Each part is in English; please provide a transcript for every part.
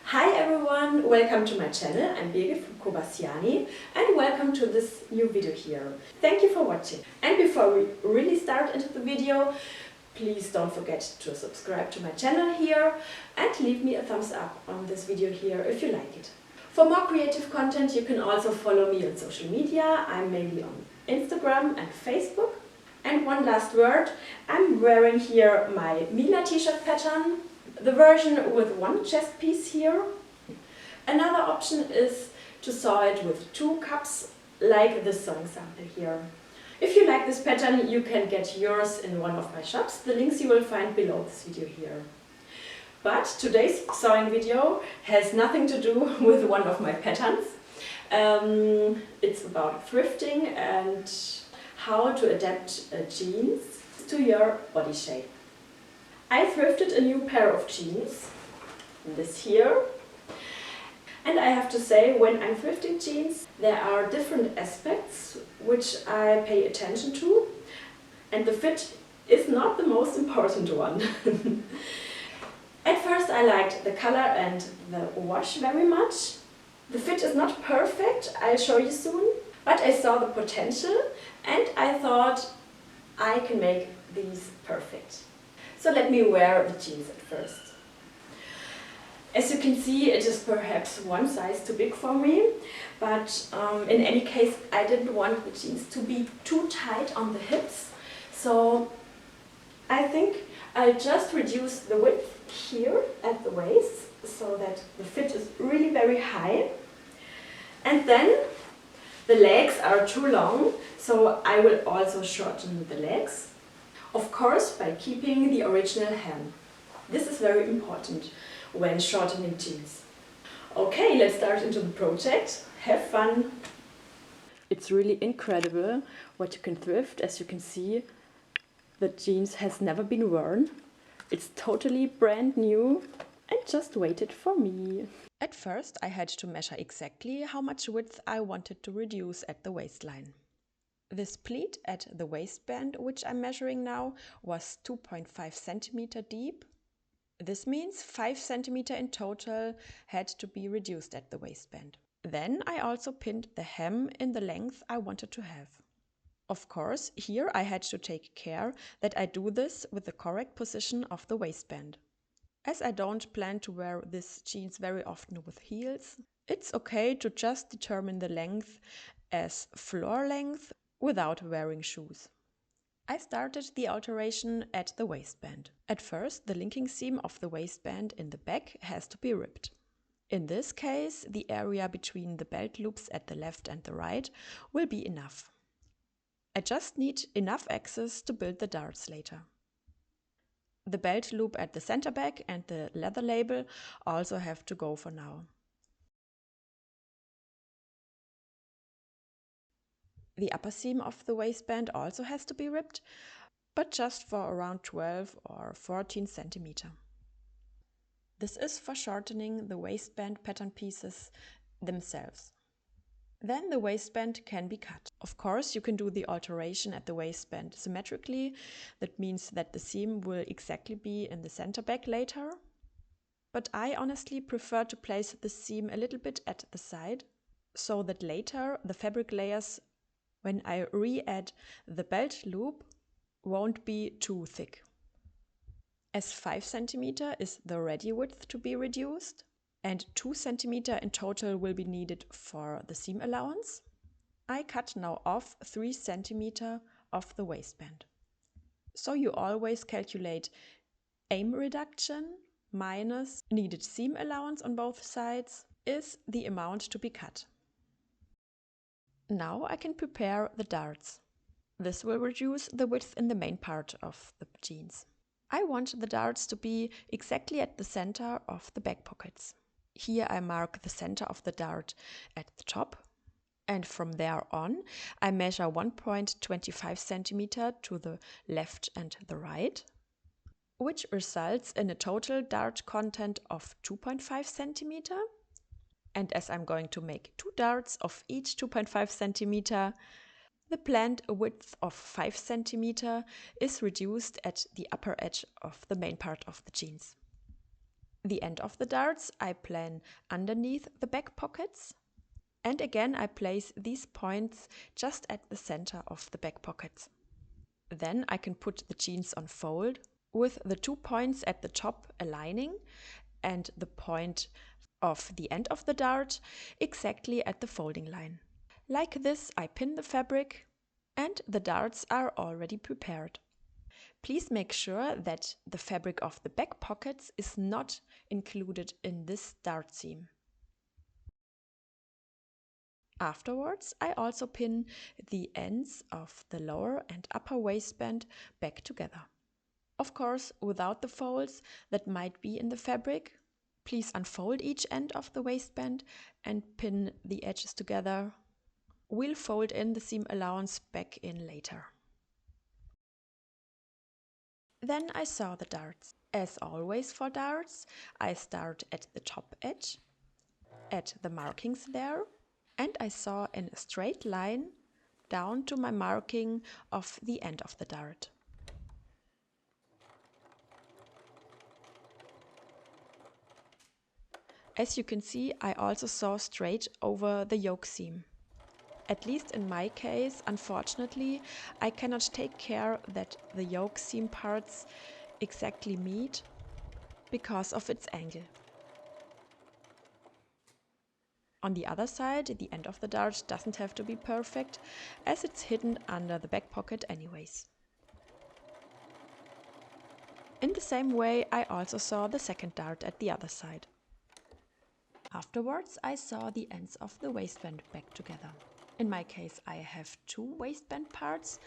Hi everyone, welcome to my channel. I'm Birgit from Koba.Siani and welcome to this new video here. Thank you for watching. And before we really start into the video, please don't forget to subscribe to my channel here and leave me a thumbs up on this video here if you like it. For more creative content you can also follow me on social media. I'm mainly on Instagram and Facebook. And one last word, I'm wearing here my Mila t-shirt pattern. The version with one chest piece here. Another option is to sew it with 2 cups, like this sewing sample here. If you like this pattern, you can get yours in one of my shops. The links you will find below this video here. But today's sewing video has nothing to do with one of my patterns. It's about thrifting and how to adapt jeans to your body shape. I thrifted a new pair of jeans, this here, and I have to say, when I'm thrifting jeans, there are different aspects which I pay attention to, and the fit is not the most important one. At first I liked the color and the wash very much. The fit is not perfect, I'll show you soon, but I saw the potential and I thought I can make these perfect. So let me wear the jeans at first. As you can see, it is perhaps one size too big for me, but in any case I didn't want the jeans to be too tight on the hips, so I think I'll just reduce the width here at the waist so that the fit is really very high. And then the legs are too long, so I will also shorten the legs. Of course, by keeping the original hem. This is very important when shortening jeans. Okay, let's start into the project. Have fun! It's really incredible what you can thrift. As you can see, the jeans has never been worn. It's totally brand new and just waited for me. At first, I had to measure exactly how much width I wanted to reduce at the waistline. This pleat at the waistband, which I'm measuring now, was 2.5 centimeter deep. This means 5 centimeter in total had to be reduced at the waistband. Then I also pinned the hem in the length I wanted to have. Of course, here I had to take care that I do this with the correct position of the waistband. As I don't plan to wear these jeans very often with heels, it's okay to just determine the length as floor length without wearing shoes. I started the alteration at the waistband. At first, the linking seam of the waistband in the back has to be ripped. In this case, the area between the belt loops at the left and the right will be enough. I just need enough access to build the darts later. The belt loop at the center back and the leather label also have to go for now. The upper seam of the waistband also has to be ripped, but just for around 12 or 14 centimeter. This is for shortening the waistband pattern pieces themselves. Then the waistband can be cut. Of course, you can do the alteration at the waistband symmetrically. That means that the seam will exactly be in the center back later. But I honestly prefer to place the seam a little bit at the side, so that later the fabric layers, when I re-add the belt loop, won't be too thick. As 5 centimeter is the ready width to be reduced, and 2 centimeter in total will be needed for the seam allowance, I cut now off 3 centimeter of the waistband. So you always calculate aim reduction minus needed seam allowance on both sides is the amount to be cut. Now I can prepare the darts. This will reduce the width in the main part of the jeans. I want the darts to be exactly at the center of the back pockets. Here I mark the center of the dart at the top, and from there on I measure 1.25 centimeter to the left and the right, which results in a total dart content of 2.5 centimeter. And as I'm going to make 2 darts of each 2.5 centimeter, the planned width of 5 centimeter is reduced at the upper edge of the main part of the jeans. The end of the darts I plan underneath the back pockets, and again I place these points just at the center of the back pockets. Then I can put the jeans on fold with the 2 points at the top aligning and the point of the end of the dart exactly at the folding line. Like this, I pin the fabric and the darts are already prepared. Please make sure that the fabric of the back pockets is not included in this dart seam. Afterwards, I also pin the ends of the lower and upper waistband back together. Of course, without the folds that might be in the fabric. Please unfold each end of the waistband and pin the edges together. We'll fold in the seam allowance back in later. Then I sew the darts. As always for darts, I start at the top edge, at the markings there, and I sew in a straight line down to my marking of the end of the dart. As you can see, I also sew straight over the yoke seam. At least in my case, unfortunately, I cannot take care that the yoke seam parts exactly meet because of its angle. On the other side, the end of the dart doesn't have to be perfect, as it's hidden under the back pocket anyways. In the same way, I also sew the second dart at the other side. Afterwards, I sew the ends of the waistband back together. In my case, I have 2 waistband parts.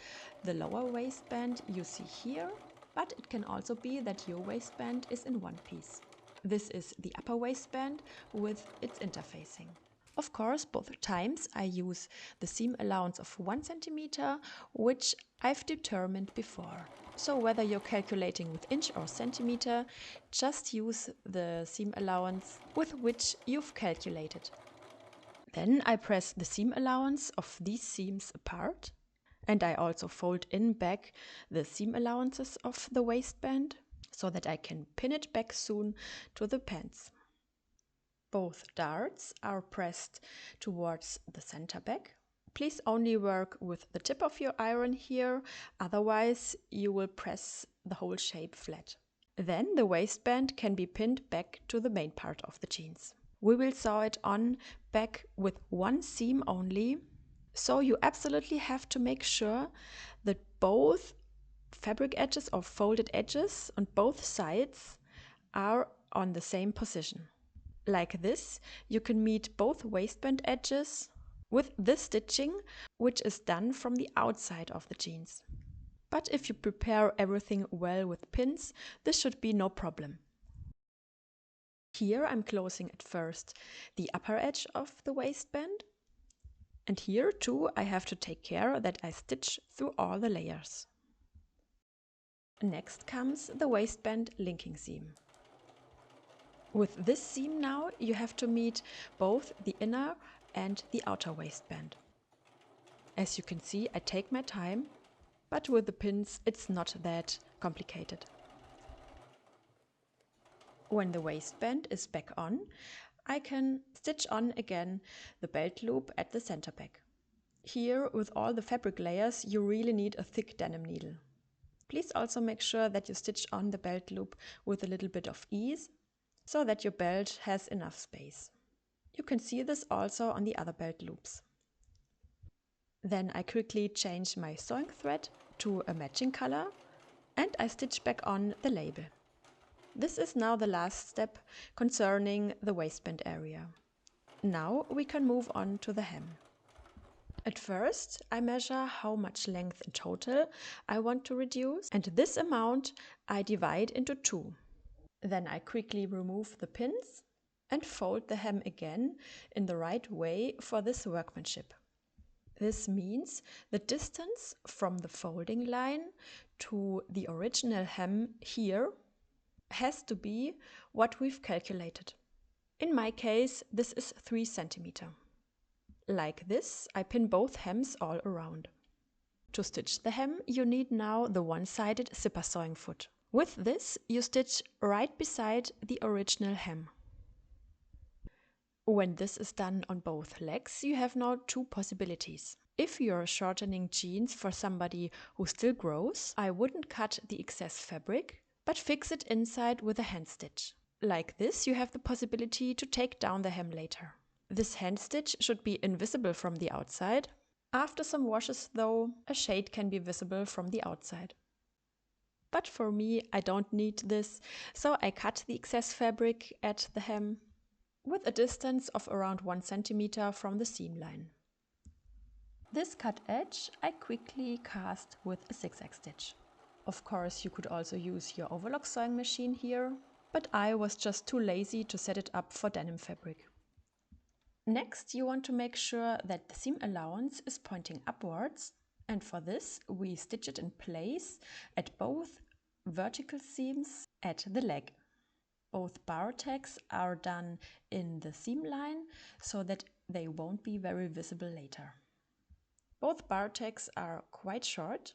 The lower waistband you see here, but it can also be that your waistband is in one piece. This is the upper waistband with its interfacing. Of course, both times I use the seam allowance of 1 cm, which I've determined before. So whether you're calculating with inch or centimeter, just use the seam allowance with which you've calculated. Then I press the seam allowance of these seams apart, and I also fold in back the seam allowances of the waistband so that I can pin it back soon to the pants. Both darts are pressed towards the center back. Please only work with the tip of your iron here, otherwise you will press the whole shape flat. Then the waistband can be pinned back to the main part of the jeans. We will sew it on back with 1 seam only, so you absolutely have to make sure that both fabric edges or folded edges on both sides are on the same position. Like this, you can meet both waistband edges with this stitching, which is done from the outside of the jeans. But if you prepare everything well with pins, this should be no problem. Here I'm closing at first the upper edge of the waistband, and here too I have to take care that I stitch through all the layers. Next comes the waistband linking seam. With this seam now you have to meet both the inner and the outer waistband. As you can see, I take my time, but with the pins it's not that complicated. When the waistband is back on, I can stitch on again the belt loop at the center back. Here, with all the fabric layers, you really need a thick denim needle. Please also make sure that you stitch on the belt loop with a little bit of ease, so that your belt has enough space. You can see this also on the other belt loops. Then I quickly change my sewing thread to a matching color and I stitch back on the label. This is now the last step concerning the waistband area. Now we can move on to the hem. At first, I measure how much length in total I want to reduce, and this amount I divide into 2. Then I quickly remove the pins and fold the hem again in the right way for this workmanship. This means the distance from the folding line to the original hem here has to be what we've calculated. In my case, this is 3 cm. Like this, I pin both hems all around. To stitch the hem, you need now the one-sided zipper sewing foot. With this, you stitch right beside the original hem. When this is done on both legs, you have now two possibilities. If you're shortening jeans for somebody who still grows, I wouldn't cut the excess fabric, but fix it inside with a hand stitch. Like this, you have the possibility to take down the hem later. This hand stitch should be invisible from the outside. After some washes though, a shade can be visible from the outside. But for me, I don't need this, so I cut the excess fabric at the hem with a distance of around 1 centimeter from the seam line. This cut edge I quickly cast with a zigzag stitch. Of course, you could also use your overlock sewing machine here, but I was just too lazy to set it up for denim fabric. Next, you want to make sure that the seam allowance is pointing upwards, and for this we stitch it in place at both vertical seams at the leg. Both bar tacks are done in the seam line so that they won't be very visible later. Both bar tacks are quite short.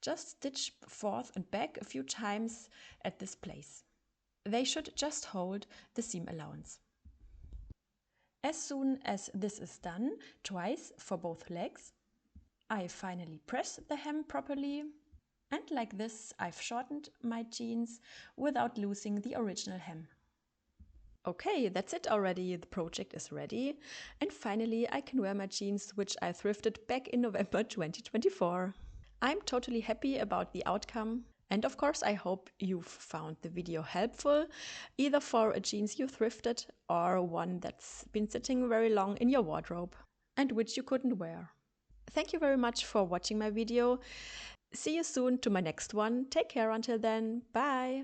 Just stitch forth and back a few times at this place. They should just hold the seam allowance. As soon as this is done, twice for both legs, I finally press the hem properly, and like this I've shortened my jeans without losing the original hem. Okay, that's it already, the project is ready, and finally I can wear my jeans which I thrifted back in November 2024. I'm totally happy about the outcome. And of course, I hope you've found the video helpful, either for a jeans you thrifted or one that's been sitting very long in your wardrobe and which you couldn't wear. Thank you very much for watching my video. See you soon to my next one. Take care until then. Bye!